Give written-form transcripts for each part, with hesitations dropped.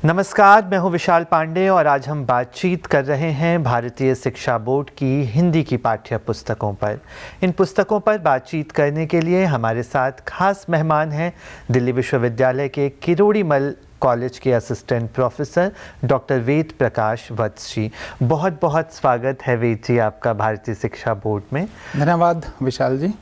नमस्कार, मैं हूं विशाल पांडे और आज हम बातचीत कर रहे हैं भारतीय शिक्षा बोर्ड की हिंदी की पाठ्य पुस्तकों पर। इन पुस्तकों पर बातचीत करने के लिए हमारे साथ खास मेहमान हैं दिल्ली विश्वविद्यालय के किरोड़ीमल कॉलेज के assistant professor doctor Ved Prakash वत्स जी। बहुत बहुत स्वागत है वेद जी आपका भारतीय शिक्षा बोर्ड में। धन्यवाद विशाल जी।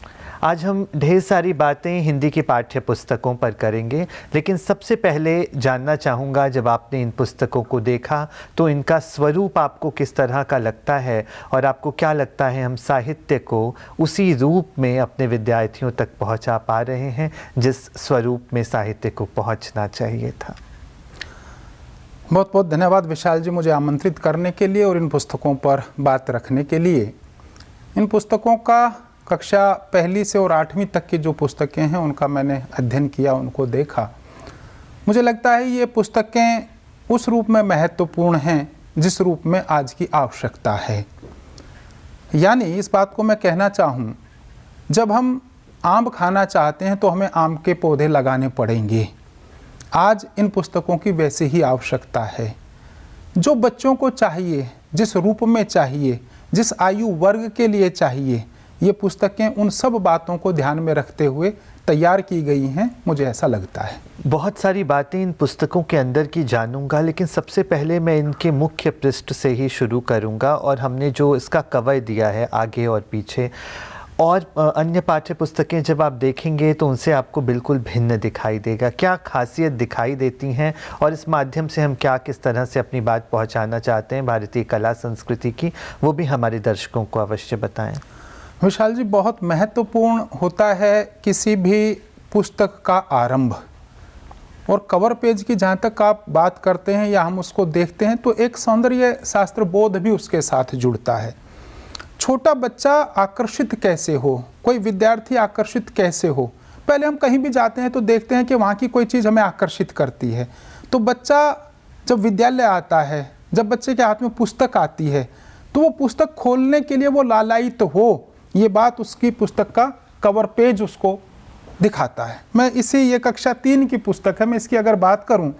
आज हम ढेर सारी बातें हिंदी की पाठ्य पुस्तकों पर करेंगे, लेकिन सबसे पहले जानना चाहूँगा, जब आपने इन पुस्तकों को देखा तो इनका स्वरूप आपको किस तरह का लगता है और आपको क्या लगता है हम साहित्य को उसी रूप में अपने विद्यार्थियों तक पहुँचा पा रहे हैं जिस स्वरूप में साहित्य को पहुँचना चाहिए था? बहुत बहुत धन्यवाद विशाल जी, मुझे आमंत्रित करने के लिए और इन पुस्तकों पर बात रखने के लिए। इन पुस्तकों का कक्षा पहली से और 8वीं तक की जो पुस्तकें हैं उनका मैंने अध्ययन किया, उनको देखा। मुझे लगता है ये पुस्तकें उस रूप में महत्वपूर्ण हैं जिस रूप में आज की आवश्यकता है। यानी इस बात को मैं कहना चाहूँ, जब हम आम खाना चाहते हैं तो हमें आम के पौधे लगाने पड़ेंगे। आज इन पुस्तकों की वैसे ही आवश्यकता है। जो बच्चों को चाहिए, जिस रूप में चाहिए, जिस आयु वर्ग के लिए चाहिए, ये पुस्तकें उन सब बातों को ध्यान में रखते हुए तैयार की गई हैं, मुझे ऐसा लगता है। बहुत सारी बातें इन पुस्तकों के अंदर की जानूंगा, लेकिन सबसे पहले मैं इनके मुख्य पृष्ठ से ही शुरू करूंगा। और हमने जो इसका कवर दिया है आगे और पीछे, और अन्य पाठ्य पुस्तकें जब आप देखेंगे तो उनसे आपको बिल्कुल भिन्न दिखाई देगा। क्या खासियत दिखाई देती हैं और इस माध्यम से हम क्या किस तरह से अपनी बात पहुंचाना चाहते हैं भारतीय कला संस्कृति की, वो भी हमारे दर्शकों को अवश्य बताएं। विशाल जी, बहुत महत्वपूर्ण होता है किसी भी पुस्तक का आरंभ। और कवर पेज की जहाँ तक आप बात करते हैं या हम उसको देखते हैं तो एक सौंदर्य शास्त्र बोध भी उसके साथ जुड़ता है। छोटा बच्चा आकर्षित कैसे हो, कोई विद्यार्थी आकर्षित कैसे हो, पहले हम कहीं भी जाते हैं तो देखते हैं कि वहाँ की कोई चीज़ हमें आकर्षित करती है। तो बच्चा जब विद्यालय आता है, जब बच्चे के हाथ में पुस्तक आती है तो वो पुस्तक खोलने के लिए वो लालायित हो, ये बात उसकी पुस्तक का कवर पेज उसको दिखाता है। मैं ये कक्षा 3 की पुस्तक है, मैं इसकी अगर बात करूं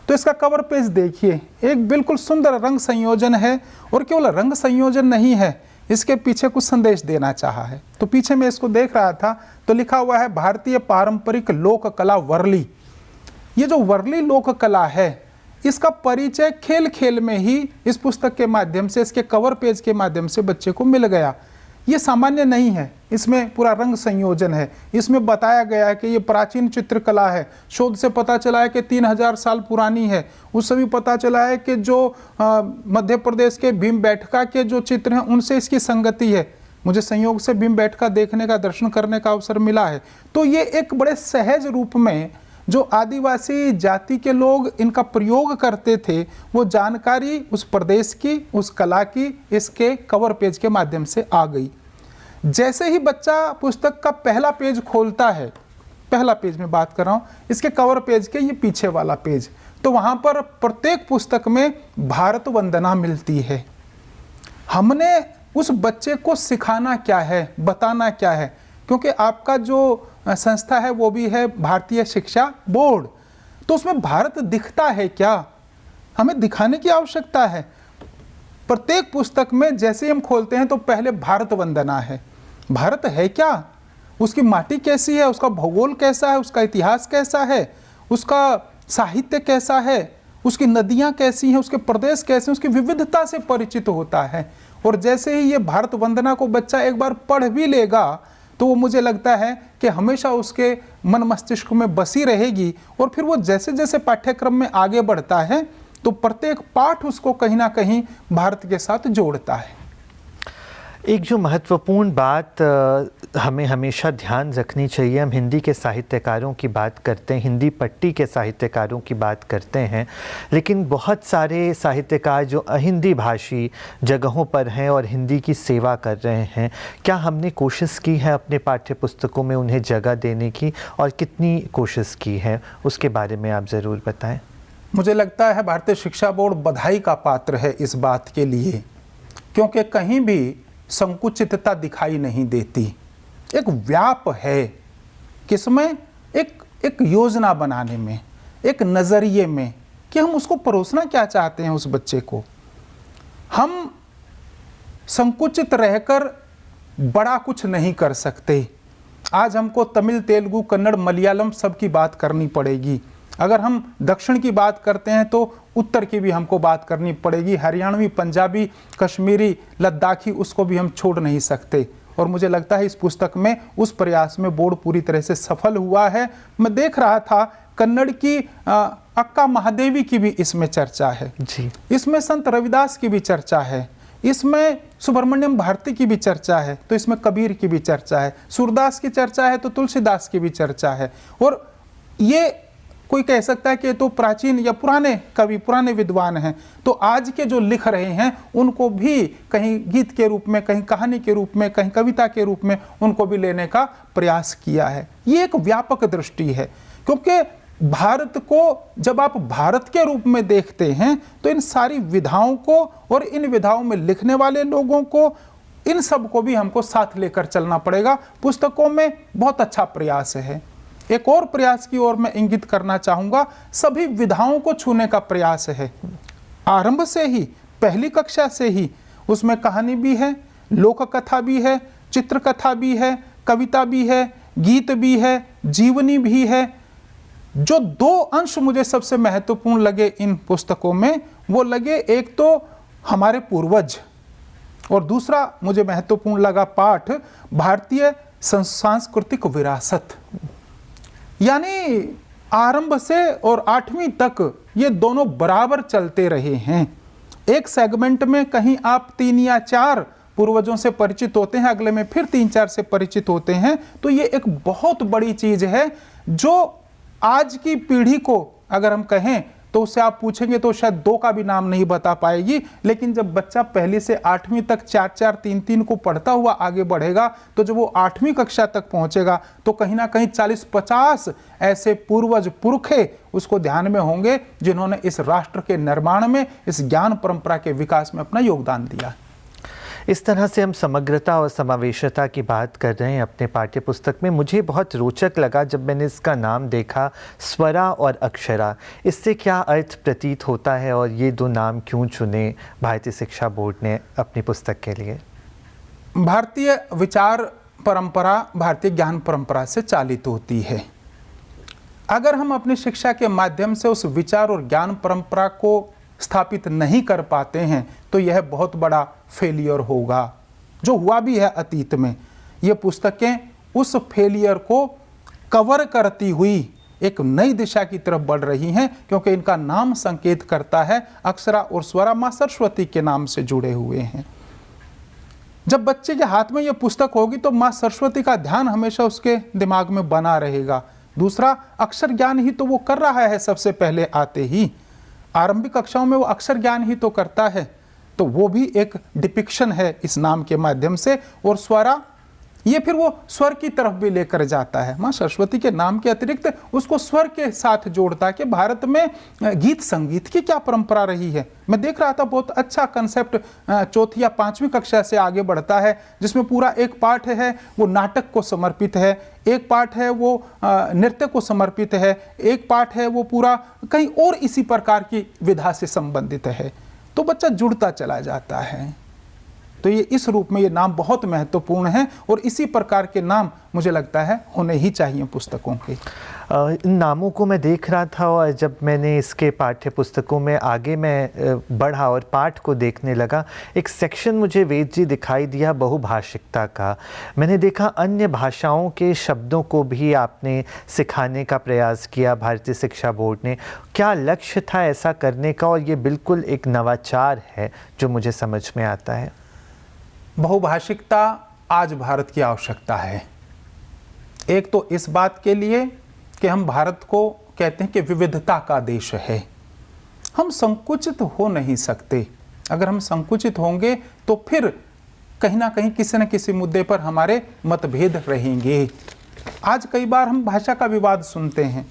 तो इसका कवर पेज देखिए, एक बिल्कुल सुंदर रंग संयोजन है। और केवल रंग संयोजन नहीं है, इसके पीछे कुछ संदेश देना चाहा है। तो पीछे मैं इसको देख रहा था तो लिखा हुआ है भारतीय पारंपरिक लोक कला वर्ली। ये जो वर्ली लोक कला है, इसका परिचय खेल खेल में ही इस पुस्तक के माध्यम से, इसके कवर पेज के माध्यम से बच्चे को मिल गया। ये सामान्य नहीं है, इसमें पूरा रंग संयोजन है। इसमें बताया गया है कि ये प्राचीन चित्रकला है। शोध से पता चला है कि 3000 साल पुरानी है। उससे भी पता चला है कि जो मध्य प्रदेश के भीमबेटका के जो चित्र हैं उनसे इसकी संगति है। मुझे संयोग से भीमबेटका देखने का, दर्शन करने का अवसर मिला है। तो ये एक बड़े सहज रूप में जो आदिवासी जाति के लोग इनका प्रयोग करते थे, वो जानकारी उस प्रदेश की, उस कला की इसके कवर पेज के माध्यम से आ गई। जैसे ही बच्चा पुस्तक का पहला पेज खोलता है, पहला पेज में बात कर रहा हूँ, इसके कवर पेज के ये पीछे वाला पेज, तो वहाँ पर प्रत्येक पुस्तक में भारत वंदना मिलती है। हमने उस बच्चे को सिखाना क्या है, बताना क्या है, क्योंकि आपका जो संस्था है वो भी है भारतीय शिक्षा बोर्ड, तो उसमें भारत दिखता है क्या, हमें दिखाने की आवश्यकता है। प्रत्येक पुस्तक में जैसे हम खोलते हैं तो पहले भारत वंदना है। भारत है क्या, उसकी माटी कैसी है, उसका भूगोल कैसा है, उसका इतिहास कैसा है, उसका साहित्य कैसा है, उसकी नदियाँ कैसी हैं, उसके प्रदेश कैसे हैं, उसकी विविधता से परिचित होता है। और जैसे ही ये भारत वंदना को बच्चा एक बार पढ़ भी लेगा तो वो मुझे लगता है कि हमेशा उसके मन मस्तिष्क में बसी रहेगी। और फिर वो जैसे जैसे पाठ्यक्रम में आगे बढ़ता है तो प्रत्येक पाठ उसको कहीं ना कहीं भारत के साथ जोड़ता है। एक जो महत्वपूर्ण बात हमें हमेशा ध्यान रखनी चाहिए, हम हिंदी के साहित्यकारों की बात करते हैं, हिंदी पट्टी के साहित्यकारों की बात करते हैं, लेकिन बहुत सारे साहित्यकार जो अहिंदी भाषी जगहों पर हैं और हिंदी की सेवा कर रहे हैं, क्या हमने कोशिश की है अपने पाठ्य पुस्तकों में उन्हें जगह देने की, और कितनी कोशिश की है, उसके बारे में आप ज़रूर बताएं। मुझे लगता है भारतीय शिक्षा बोर्ड बधाई का पात्र है इस बात के लिए, क्योंकि कहीं भी संकुचितता दिखाई नहीं देती। एक व्याप है किसमें, एक योजना बनाने में, एक नज़रिए में, कि हम उसको परोसना क्या चाहते हैं उस बच्चे को। हम संकुचित रहकर बड़ा कुछ नहीं कर सकते। आज हमको तमिल, तेलुगु, कन्नड़, मलयालम सब की बात करनी पड़ेगी। अगर हम दक्षिण की बात करते हैं तो उत्तर की भी हमको बात करनी पड़ेगी। हरियाणवी, पंजाबी, कश्मीरी, लद्दाखी, उसको भी हम छोड़ नहीं सकते। और मुझे लगता है इस पुस्तक में उस प्रयास में बोर्ड पूरी तरह से सफल हुआ है। मैं देख रहा था कन्नड़ की अक्का महादेवी की भी इसमें चर्चा है जी। इसमें संत रविदास की भी चर्चा है, इसमें सुब्रमण्यम भारती की भी चर्चा है, तो इसमें कबीर की भी चर्चा है, सूरदास की चर्चा है तो तुलसीदास की भी चर्चा है। और ये कोई कह सकता है कि ये तो प्राचीन या पुराने कवि, पुराने विद्वान हैं, तो आज के जो लिख रहे हैं उनको भी कहीं गीत के रूप में, कहीं कहानी के रूप में, कहीं कविता के रूप में उनको भी लेने का प्रयास किया है। ये एक व्यापक दृष्टि है, क्योंकि भारत को जब आप भारत के रूप में देखते हैं तो इन सारी विधाओं को और इन विधाओं में लिखने वाले लोगों को, इन सब को भी हमको साथ लेकर चलना पड़ेगा। पुस्तकों में बहुत अच्छा प्रयास है। एक और प्रयास की ओर मैं इंगित करना चाहूंगा, सभी विधाओं को छूने का प्रयास है। आरंभ से ही, पहली कक्षा से ही उसमें कहानी भी है, लोक कथा भी है, चित्रकथा भी है, कविता भी है, गीत भी है, जीवनी भी है। जो दो अंश मुझे सबसे महत्वपूर्ण लगे इन पुस्तकों में, वो लगे एक तो हमारे पूर्वज, और दूसरा मुझे महत्वपूर्ण लगा पाठ भारतीय सांस्कृतिक विरासत। यानी आरंभ से और 8वीं तक ये दोनों बराबर चलते रहे हैं। एक सेगमेंट में कहीं आप 3 या 4 पूर्वजों से परिचित होते हैं, अगले में फिर 3-4 से परिचित होते हैं, तो ये एक बहुत बड़ी चीज है जो आज की पीढ़ी को अगर हम कहें तो उससे आप पूछेंगे तो शायद 2 का भी नाम नहीं बता पाएगी। लेकिन जब बच्चा पहली से 8वीं तक 4-4, 3-3 को पढ़ता हुआ आगे बढ़ेगा, तो जब वो 8वीं कक्षा तक पहुंचेगा तो कहीं ना कहीं 40-50 ऐसे पूर्वज पुरखे उसको ध्यान में होंगे जिन्होंने इस राष्ट्र के निर्माण में, इस ज्ञान परंपरा के विकास में अपना योगदान दिया। इस तरह से हम समग्रता और समावेशता की बात कर रहे हैं अपने पाठ्य पुस्तक में। मुझे बहुत रोचक लगा जब मैंने इसका नाम देखा, स्वरा और अक्षरा। इससे क्या अर्थ प्रतीत होता है और ये 2 नाम क्यों चुने भारतीय शिक्षा बोर्ड ने अपनी पुस्तक के लिए? भारतीय विचार परंपरा भारतीय ज्ञान परंपरा से चालित होती है। अगर हम अपनी शिक्षा के माध्यम से उस विचार और ज्ञान परंपरा को स्थापित नहीं कर पाते हैं तो यह बहुत बड़ा फेलियर होगा, जो हुआ भी है अतीत में। ये पुस्तकें उस फेलियर को कवर करती हुई एक नई दिशा की तरफ बढ़ रही हैं, क्योंकि इनका नाम संकेत करता है अक्षरा और स्वरा मां सरस्वती के नाम से जुड़े हुए हैं। जब बच्चे के हाथ में यह पुस्तक होगी तो मां सरस्वती का ध्यान हमेशा उसके दिमाग में बना रहेगा। दूसरा, अक्षर ज्ञान ही तो वो कर रहा है सबसे पहले आते ही, आरंभिक कक्षाओं में वो अक्षर ज्ञान ही तो करता है, तो वो भी एक डिपिक्शन है इस नाम के माध्यम से। और स्वरा, ये फिर वो स्वर की तरफ भी लेकर जाता है। मां सरस्वती के नाम के अतिरिक्त उसको स्वर के साथ जोड़ता है कि भारत में गीत संगीत की क्या परंपरा रही है। मैं देख रहा था बहुत अच्छा कंसेप्ट 4th या 5वीं कक्षा से आगे बढ़ता है, जिसमें पूरा एक पाठ है वो नाटक को समर्पित है, एक पाठ है वो नृत्य को समर्पित है, एक पाठ है वो पूरा कहीं और इसी प्रकार की विधा से संबंधित है। तो बच्चा जुड़ता चला जाता है। तो ये इस रूप में ये नाम बहुत महत्वपूर्ण है और इसी प्रकार के नाम मुझे लगता है होने ही चाहिए पुस्तकों के। इन नामों को मैं देख रहा था और जब मैंने इसके पाठ्य पुस्तकों में आगे मैं बढ़ा और पाठ को देखने लगा, एक सेक्शन मुझे वेद जी दिखाई दिया बहुभाषिकता का। मैंने देखा अन्य भाषाओं के शब्दों को भी आपने सिखाने का प्रयास किया भारतीय शिक्षा बोर्ड ने। क्या लक्ष्य था ऐसा करने का? और ये बिल्कुल एक नवाचार है जो मुझे समझ में आता है। बहुभाषिकता आज भारत की आवश्यकता है। एक तो इस बात के लिए कि हम भारत को कहते हैं कि विविधता का देश है, हम संकुचित हो नहीं सकते। अगर हम संकुचित होंगे तो फिर कहीं ना कहीं किसी न किसी मुद्दे पर हमारे मतभेद रहेंगे। आज कई बार हम भाषा का विवाद सुनते हैं,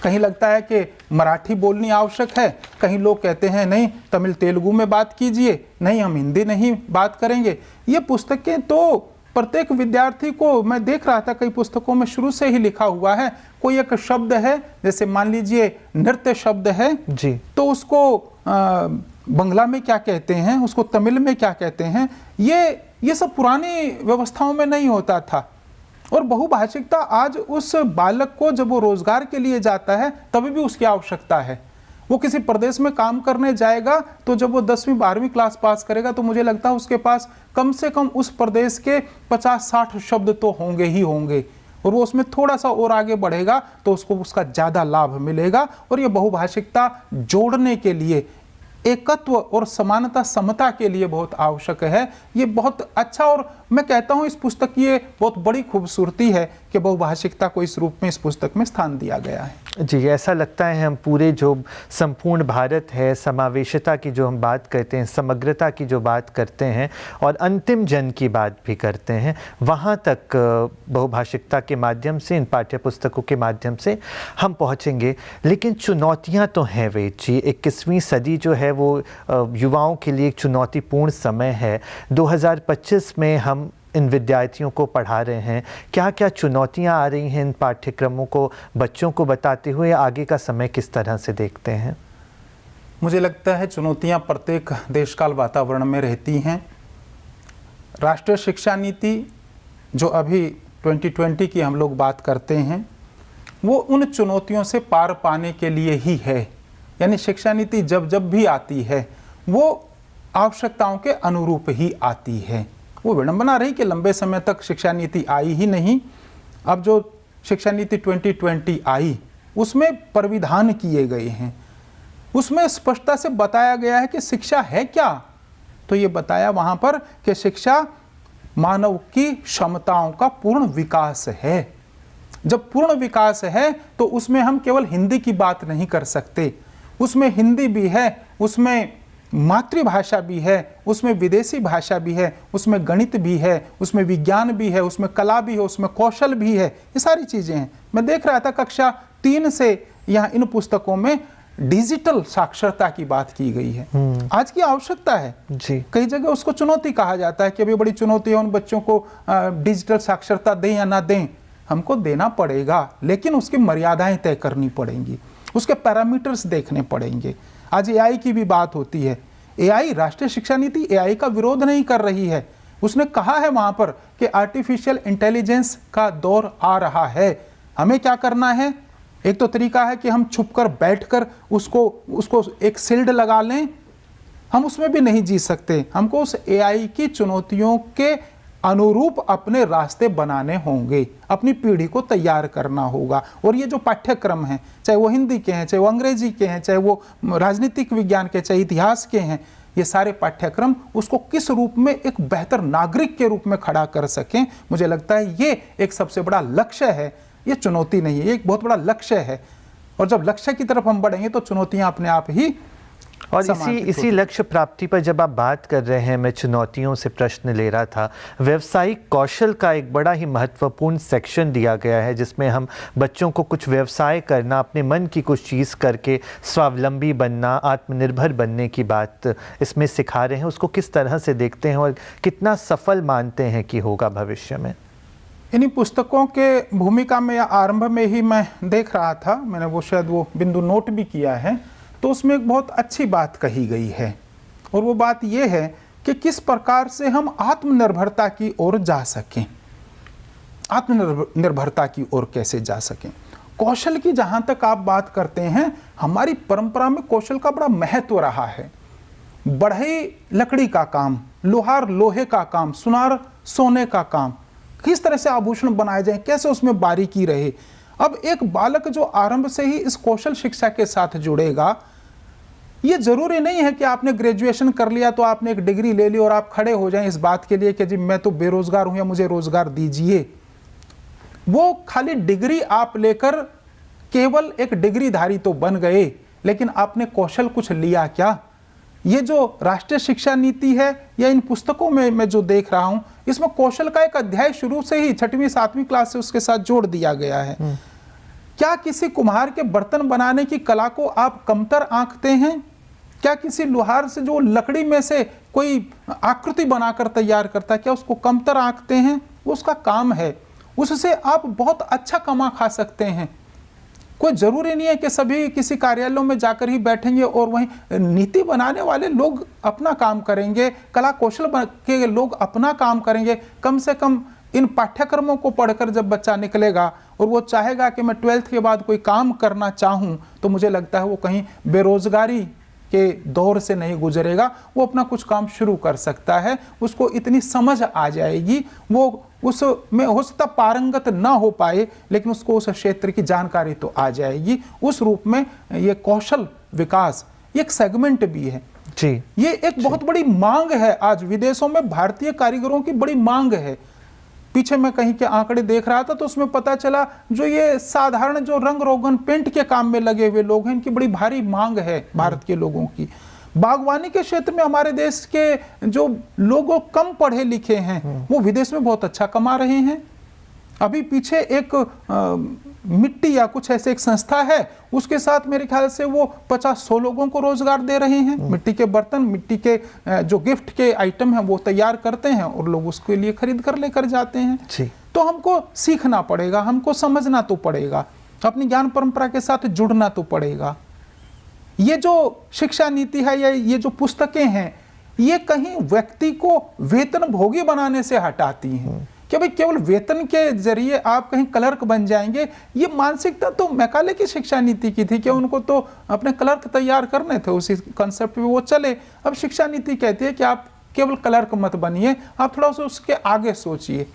कहीं लगता है कि मराठी बोलनी आवश्यक है, कहीं लोग कहते हैं नहीं तमिल तेलुगु में बात कीजिए, नहीं हम हिंदी नहीं बात करेंगे। ये पुस्तकें तो प्रत्येक विद्यार्थी को, मैं देख रहा था कई पुस्तकों में शुरू से ही लिखा हुआ है, कोई एक शब्द है, जैसे मान लीजिए नृत्य शब्द है जी, तो उसको बंगला में क्या कहते हैं, उसको तमिल में क्या कहते हैं, ये सब पुरानी व्यवस्थाओं में नहीं होता था। और बहुभाषिकता आज उस बालक को जब वो रोजगार के लिए जाता है तभी भी उसकी आवश्यकता है। वो किसी प्रदेश में काम करने जाएगा तो जब वो 10वीं 12वीं क्लास पास करेगा तो मुझे लगता है उसके पास कम से कम उस प्रदेश के 50-60 शब्द तो होंगे ही होंगे, और वो उसमें थोड़ा सा और आगे बढ़ेगा तो उसको उसका ज़्यादा लाभ मिलेगा। और ये बहुभाषिकता जोड़ने के लिए, एकत्व और समानता समता के लिए बहुत आवश्यक है। ये बहुत अच्छा, और मैं कहता हूँ इस पुस्तक की ये बहुत बड़ी खूबसूरती है कि बहुभाषिकता को इस रूप में इस पुस्तक में स्थान दिया गया है। जी, ऐसा लगता है हम पूरे जो संपूर्ण भारत है, समावेशिता की जो हम बात करते हैं, समग्रता की जो बात करते हैं और अंतिम जन की बात भी करते हैं, वहाँ तक बहुभाषिकता के माध्यम से, इन पाठ्य पुस्तकों के माध्यम से हम पहुँचेंगे। लेकिन चुनौतियाँ तो हैं वेद जी। 21वीं सदी जो है वो युवाओं के लिए एक चुनौतीपूर्ण समय है। 2025 में हम इन विद्यार्थियों को पढ़ा रहे हैं, क्या क्या चुनौतियां आ रही हैं इन पाठ्यक्रमों को बच्चों को बताते हुए, आगे का समय किस तरह से देखते हैं? मुझे लगता है चुनौतियां प्रत्येक देशकाल वातावरण में रहती हैं। राष्ट्रीय शिक्षा नीति जो अभी 2020 की हम लोग बात करते हैं, वो उन चुनौतियों से पार पाने के लिए ही है। यानी शिक्षा नीति जब जब भी आती है वो आवश्यकताओं के अनुरूप ही आती है। वो विडंबना रही कि लंबे समय तक शिक्षा नीति आई ही नहीं। अब जो शिक्षा नीति 2020 आई उसमें परिविधान किए गए हैं, उसमें स्पष्टता से बताया गया है कि शिक्षा है क्या। तो ये बताया वहाँ पर कि शिक्षा मानव की क्षमताओं का पूर्ण विकास है। जब पूर्ण विकास है तो उसमें हम केवल हिंदी की बात नहीं कर सकते, उसमें हिंदी भी है, उसमें मातृभाषा भी है, उसमें विदेशी भाषा भी है, उसमें गणित भी है, उसमें विज्ञान भी है, उसमें कला भी है, उसमें कौशल भी है। ये सारी चीज़ें हैं। मैं देख रहा था कक्षा 3 से यहाँ इन पुस्तकों में डिजिटल साक्षरता की बात की गई है। आज की आवश्यकता है जी। कई जगह उसको चुनौती कहा जाता है कि अभी बड़ी चुनौती है, उन बच्चों को डिजिटल साक्षरता दें या ना दें। हमको देना पड़ेगा, लेकिन उसकी मर्यादाएं तय करनी पड़ेंगी, उसके पैरामीटर्स देखने पड़ेंगे। आज एआई की भी बात होती है। एआई, राष्ट्रीय शिक्षा नीति एआई का विरोध नहीं कर रही है। उसने कहा है वहां पर कि आर्टिफिशियल इंटेलिजेंस का दौर आ रहा है। हमें क्या करना है? एक तो तरीका है कि हम छुपकर बैठकर उसको एक शील्ड लगा लें, हम उसमें भी नहीं जी सकते। हमको उस एआई की चुनौतियों के अनुरूप अपने रास्ते बनाने होंगे, अपनी पीढ़ी को तैयार करना होगा। और ये जो पाठ्यक्रम हैं, चाहे वो हिंदी के हैं, चाहे वो अंग्रेजी के हैं, चाहे वो राजनीतिक विज्ञान के, चाहे इतिहास के हैं, ये सारे पाठ्यक्रम उसको किस रूप में एक बेहतर नागरिक के रूप में खड़ा कर सकें, मुझे लगता है ये एक सबसे बड़ा लक्ष्य है। ये चुनौती नहीं है, ये एक बहुत बड़ा लक्ष्य है। और जब लक्ष्य की तरफ हम बढ़ेंगे तो चुनौतियां अपने आप ही। और इसी लक्ष्य प्राप्ति पर जब आप बात कर रहे हैं, मैं चुनौतियों से प्रश्न ले रहा था। व्यवसायिक कौशल का एक बड़ा ही महत्वपूर्ण सेक्शन दिया गया है जिसमें हम बच्चों को कुछ व्यवसाय करना, अपने मन की कुछ चीज़ करके स्वावलंबी बनना, आत्मनिर्भर बनने की बात इसमें सिखा रहे हैं। उसको किस तरह से देखते हैं और कितना सफल मानते हैं कि होगा भविष्य में? इन्हीं पुस्तकों के भूमिका में या आरंभ में ही मैं देख रहा था, मैंने वो शायद वो बिंदु नोट भी किया है, तो उसमें एक बहुत अच्छी बात कही गई है। और वो बात ये है कि किस प्रकार से हम आत्मनिर्भरता की ओर जा सकें, आत्मनिर्भरता की ओर कैसे जा सकें। कौशल की जहाँ तक आप बात करते हैं, हमारी परंपरा में कौशल का बड़ा महत्व रहा है। बढ़ई लकड़ी का काम, लोहार लोहे का काम, सुनार सोने का काम, किस तरह से आभूषण बनाए जाएं, कैसे उसमें बारीकी रहे। अब एक बालक जो आरंभ से ही इस कौशल शिक्षा के साथ जुड़ेगा, ये जरूरी नहीं है कि आपने ग्रेजुएशन कर लिया तो आपने एक डिग्री ले ली और आप खड़े हो जाएं इस बात के लिए कि जी मैं तो बेरोजगार हूं या मुझे रोजगार दीजिए। वो खाली डिग्री आप लेकर केवल एक डिग्रीधारी तो बन गए, लेकिन आपने कौशल कुछ लिया क्या? ये जो राष्ट्रीय शिक्षा नीति है या इन पुस्तकों में मैं जो देख रहा हूं, इसमें कौशल का एक अध्याय शुरू से ही 6वीं 7वीं क्लास से उसके साथ जोड़ दिया गया है। क्या किसी कुम्हार के बर्तन बनाने की कला को आप कमतर आंकते हैं? क्या किसी लोहार से जो लकड़ी में से कोई आकृति बनाकर तैयार करता है, क्या उसको कमतर आंकते हैं? वो उसका काम है, उससे आप बहुत अच्छा कमा खा सकते हैं। कोई जरूरी नहीं है कि सभी किसी कार्यालयों में जाकर ही बैठेंगे और वहीं नीति बनाने वाले लोग अपना काम करेंगे, कला कौशल के लोग अपना काम करेंगे। कम से कम इन पाठ्यक्रमों को पढ़कर जब बच्चा निकलेगा और वो चाहेगा कि मैं 12th के बाद कोई काम करना चाहूँ, तो मुझे लगता है वो कहीं बेरोजगारी के दौर से नहीं गुजरेगा, वो अपना कुछ काम शुरू कर सकता है। उसको इतनी समझ आ जाएगी, वो उसमें हो सकता पारंगत ना हो पाए, लेकिन उसको उस क्षेत्र की जानकारी तो आ जाएगी। उस रूप में ये कौशल विकास एक सेगमेंट भी है जी। ये एक बहुत बड़ी मांग है। आज विदेशों में भारतीय कारीगरों की बड़ी मांग है। पीछे मैं कहीं के आंकड़े देख रहा था तो उसमें पता चला जो ये साधारण जो रंग रोगन पेंट के काम में लगे हुए लोग हैं, इनकी बड़ी भारी मांग है भारत के लोगों की। बागवानी के क्षेत्र में हमारे देश के जो लोग कम पढ़े लिखे हैं वो विदेश में बहुत अच्छा कमा रहे हैं। अभी पीछे एक मिट्टी या कुछ ऐसे एक संस्था है, उसके साथ मेरे ख्याल से वो 50-100 लोगों को रोजगार दे रहे हैं। मिट्टी के बर्तन, मिट्टी के जो गिफ्ट के आइटम हैं वो तैयार करते हैं और लोग उसके लिए खरीद कर लेकर जाते हैं जी। तो हमको सीखना पड़ेगा, हमको समझना तो पड़ेगा, अपनी ज्ञान परंपरा के साथ जुड़ना तो पड़ेगा। ये जो शिक्षा नीति है या ये जो पुस्तकें हैं, ये कहीं व्यक्ति को वेतन भोगी बनाने से हटाती हैं कि भाई केवल वेतन के जरिए आप कहीं क्लर्क बन जाएंगे। ये मानसिकता तो मैकाले की शिक्षा नीति की थी कि उनको तो अपने क्लर्क तैयार करने थे, उसी कॉन्सेप्ट पे वो चले। अब शिक्षा नीति कहती है कि आप केवल क्लर्क मत बनिए, आप थोड़ा सा उसके आगे सोचिए।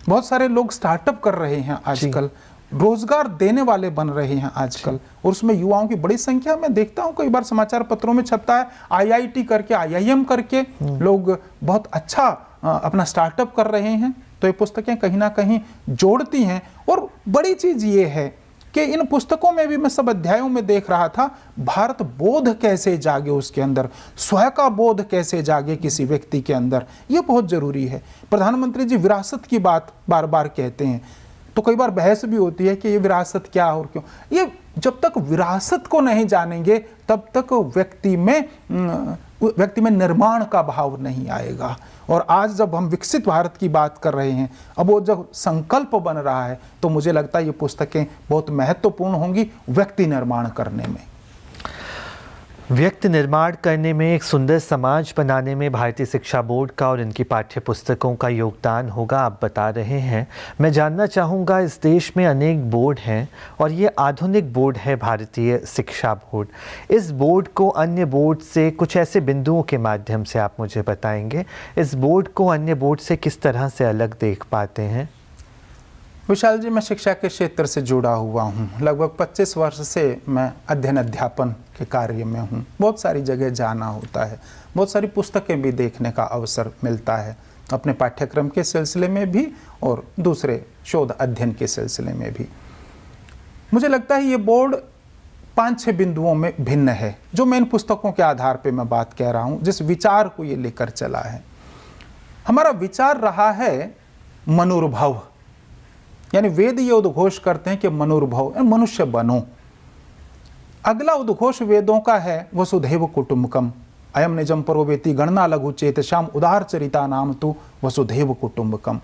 बहुत सारे लोग स्टार्टअप कर रहे हैं आजकल, रोजगार देने वाले बन रहे हैं आजकल, और उसमें युवाओं की बड़ी संख्या मैं देखता हूं, कई बार समाचार पत्रों में छपता है IIT करके, IIM करके लोग बहुत अच्छा अपना स्टार्टअप कर रहे हैं। तो ये पुस्तकें कहीं ना कहीं जोड़ती हैं। और बड़ी चीज ये है कि इन पुस्तकों में भी मैं सब अध्यायों में देख रहा था भारत बोध कैसे जागे, उसके अंदर स्वयं का बोध कैसे जागे किसी व्यक्ति के अंदर, ये बहुत जरूरी है। प्रधानमंत्री जी विरासत की बात बार बार कहते हैं, तो कई बार बहस भी होती है कि ये विरासत क्या और क्यों। ये जब तक विरासत को नहीं जानेंगे तब तक व्यक्ति में निर्माण का भाव नहीं आएगा। और आज जब हम विकसित भारत की बात कर रहे हैं, अब वो जब संकल्प बन रहा है, तो मुझे लगता है ये पुस्तकें बहुत महत्वपूर्ण होंगी व्यक्ति निर्माण करने में। व्यक्ति निर्माण करने में, एक सुंदर समाज बनाने में भारतीय शिक्षा बोर्ड का और इनकी पाठ्य पुस्तकों का योगदान होगा, आप बता रहे हैं। मैं जानना चाहूँगा, इस देश में अनेक बोर्ड हैं और ये आधुनिक बोर्ड है भारतीय शिक्षा बोर्ड। इस बोर्ड को अन्य बोर्ड से कुछ ऐसे बिंदुओं के माध्यम से आप मुझे बताएंगे, इस बोर्ड को अन्य बोर्ड से किस तरह से अलग देख पाते हैं? विशाल जी, मैं शिक्षा के क्षेत्र से जुड़ा हुआ हूँ। लगभग 25 वर्ष से मैं अध्ययन अध्यापन के कार्य में हूँ। बहुत सारी जगह जाना होता है, बहुत सारी पुस्तकें भी देखने का अवसर मिलता है, अपने पाठ्यक्रम के सिलसिले में भी और दूसरे शोध अध्ययन के सिलसिले में भी। मुझे लगता है ये बोर्ड 5-6 बिंदुओं में भिन्न है, जो मैं इन पुस्तकों के आधार पर मैं बात कह रहा हूँ, जिस विचार को ये लेकर चला है। हमारा विचार रहा है मनोर्भव, यानी वेद ये उद्घोष करते हैं कि मनोर्भव, मनुष्य बनो। अगला उद्घोष वेदों का है वसुधैव कुटुंबकम, अयम निजम परोवेति गणना लघु चेतशाम उदार चरिता नाम तु वसुधैव कुटुंबकम।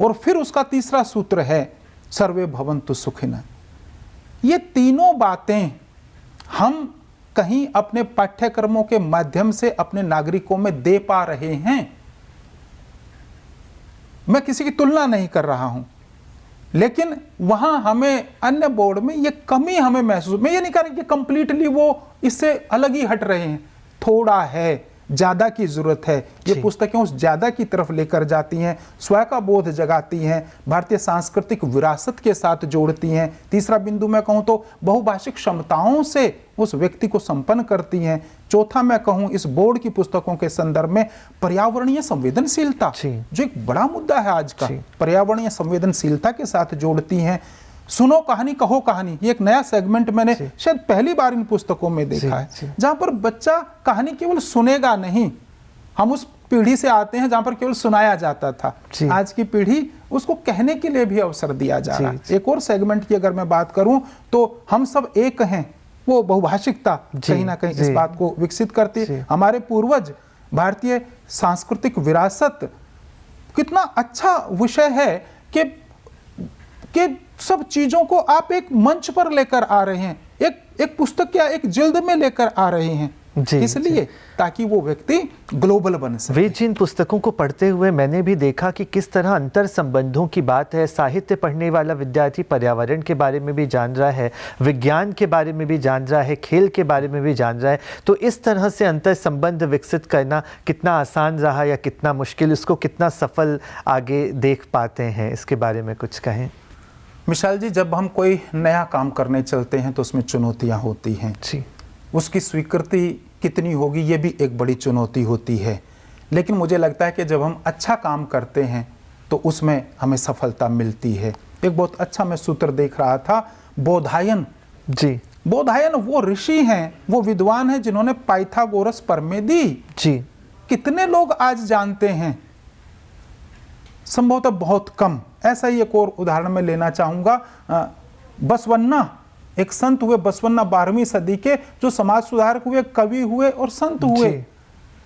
और फिर उसका तीसरा सूत्र है सर्वे भवन्तु सुखिनः। ये तीनों बातें हम कहीं अपने पाठ्यक्रमों के माध्यम से अपने नागरिकों में दे पा रहे हैं। मैं किसी की तुलना नहीं कर रहा हूं, लेकिन वहां हमें अन्य बोर्ड में ये कमी हमें महसूस, मैं ये नहीं कह रहा कि कंप्लीटली वो इससे अलग ही हट रहे हैं, थोड़ा है, ज्यादा की जरूरत है। ये पुस्तकें उस ज्यादा की तरफ लेकर जाती हैं, स्वयं का बोध जगाती हैं, भारतीय सांस्कृतिक विरासत के साथ जोड़ती हैं। तीसरा बिंदु मैं कहूं तो बहुभाषिक क्षमताओं से उस व्यक्ति को संपन्न करती हैं। चौथा मैं कहूं इस बोर्ड की पुस्तकों के संदर्भ में पर्यावरणीय संवेदनशीलता, जो एक बड़ा मुद्दा है आज का, पर्यावरणीय संवेदनशीलता के साथ जोड़ती हैं। सुनो कहानी कहो कहानी, ये एक नया सेगमेंट मैंने शायद पहली बार इन पुस्तकों में देखा है, जहां पर बच्चा कहानी केवल सुनेगा नहीं। हम उस पीढ़ी से आते हैं जहां पर केवल सुनाया जाता था, आज की पीढ़ी उसको कहने के लिए भी अवसर दिया जा रहा है। एक और सेगमेंट की अगर मैं बात करूं तो हम सब एक हैं, वो बहुभाषिकता कहीं ना कहीं इस बात को विकसित करती है। हमारे पूर्वज भारतीय सांस्कृतिक विरासत कितना अच्छा विषय है कि सब चीजों को आप एक मंच पर लेकर आ रहे हैं, एक पुस्तक या एक जिल्द में लेकर आ रहे हैं। किस लिए? ताकि वो व्यक्ति ग्लोबल बन सके। वेद जी, इन पुस्तकों को पढ़ते हुए मैंने भी देखा कि किस तरह अंतर संबंधों की बात है। साहित्य पढ़ने वाला विद्यार्थी पर्यावरण के बारे में भी जान रहा है, विज्ञान के बारे में भी जान रहा है, खेल के बारे में भी जान रहा है। तो इस तरह से अंतर संबंध विकसित करना कितना आसान रहा या कितना मुश्किल, इसको कितना सफल आगे देख पाते हैं, इसके बारे में कुछ कहें। मिशाल जी, जब हम कोई नया काम करने चलते हैं तो उसमें चुनौतियाँ होती हैं जी। उसकी स्वीकृति कितनी होगी ये भी एक बड़ी चुनौती होती है। लेकिन मुझे लगता है कि जब हम अच्छा काम करते हैं तो उसमें हमें सफलता मिलती है। एक बहुत अच्छा मैं सूत्र देख रहा था, बोधायन जी। बोधायन वो ऋषि हैं, वो विद्वान हैं जिन्होंने पाइथागोरस परमेदी जी कितने लोग आज जानते हैं? संभवतः बहुत कम। ऐसा ही एक और उदाहरण मैं लेना चाहूंगा, बसवन्ना, एक संत हुए बसवन्ना 12वीं सदी के, जो समाज सुधारक हुए, कवि हुए और संत हुए।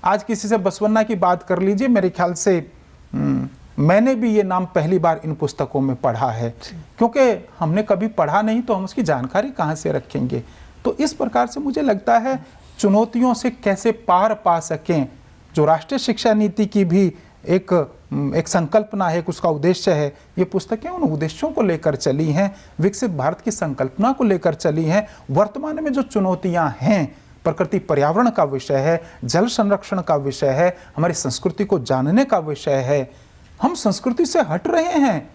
आज किसी से बसवन्ना की बात कर लीजिए, मेरे ख्याल से मैंने भी ये नाम पहली बार इन पुस्तकों में पढ़ा है, क्योंकि हमने कभी पढ़ा नहीं तो हम उसकी जानकारी कहाँ से रखेंगे। तो इस प्रकार से मुझे लगता है चुनौतियों से कैसे पार पा सकें, जो राष्ट्रीय शिक्षा नीति की भी एक संकल्पना है, उसका उद्देश्य है। ये पुस्तकें उन उद्देश्यों को लेकर चली हैं, विकसित भारत की संकल्पना को लेकर चली हैं। वर्तमान में जो चुनौतियां हैं, प्रकृति पर्यावरण का विषय है, जल संरक्षण का विषय है, हमारी संस्कृति को जानने का विषय है। हम संस्कृति से हट रहे हैं।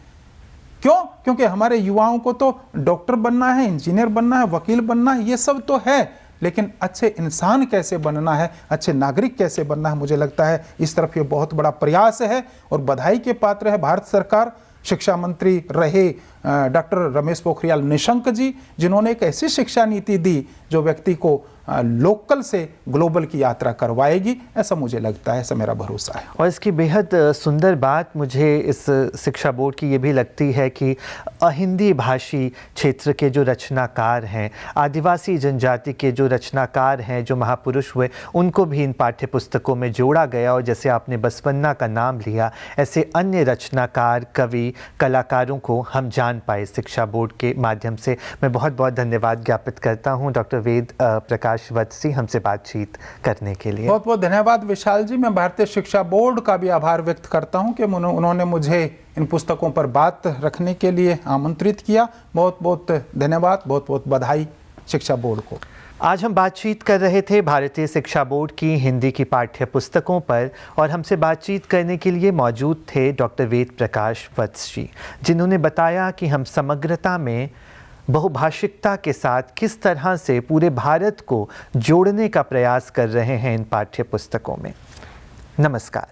क्यों? क्योंकि हमारे युवाओं को तो डॉक्टर बनना है, इंजीनियर बनना है, वकील बनना है, ये सब तो है, लेकिन अच्छे इंसान कैसे बनना है, अच्छे नागरिक कैसे बनना है, मुझे लगता है इस तरफ ये बहुत बड़ा प्रयास है। और बधाई के पात्र है भारत सरकार, शिक्षा मंत्री रहे डॉक्टर रमेश पोखरियाल निशंक जी, जिन्होंने एक ऐसी शिक्षा नीति दी जो व्यक्ति को लोकल से ग्लोबल की यात्रा करवाएगी। ऐसा मुझे लगता है, ऐसा मेरा भरोसा है। और इसकी बेहद सुंदर बात मुझे इस शिक्षा बोर्ड की ये भी लगती है कि अहिंदी भाषी क्षेत्र के जो रचनाकार हैं, आदिवासी जनजाति के जो रचनाकार हैं, जो महापुरुष हुए, उनको भी इन पाठ्य पुस्तकों में जोड़ा गया। और जैसे आपने बसवन्ना का नाम लिया, ऐसे अन्य रचनाकार, कवि, कलाकारों को हम जान पाए शिक्षा बोर्ड के माध्यम से। मैं बहुत बहुत धन्यवाद ज्ञापित करता हूँ डॉक्टर वेद प्रकाश वत्सी हमसे बातचीत करने के लिए। बहुत बहुत धन्यवाद विशाल जी। मैं भारतीय शिक्षा बोर्ड का भी आभार व्यक्त करता हूं कि उन्होंने मुझे इन पुस्तकों पर बात रखने के लिए आमंत्रित किया। बहुत बहुत धन्यवाद, बहुत बहुत बधाई शिक्षा बोर्ड को। आज हम बातचीत कर रहे थे भारतीय शिक्षा बोर्ड की हिंदी की पाठ्य पुस्तकों पर, और हमसे बातचीत करने के लिए मौजूद थे डॉक्टर वेद प्रकाश वत्स जी, जिन्होंने बताया कि हम समग्रता में बहुभाषिकता के साथ किस तरह से पूरे भारत को जोड़ने का प्रयास कर रहे हैं इन पाठ्य पुस्तकों में। नमस्कार।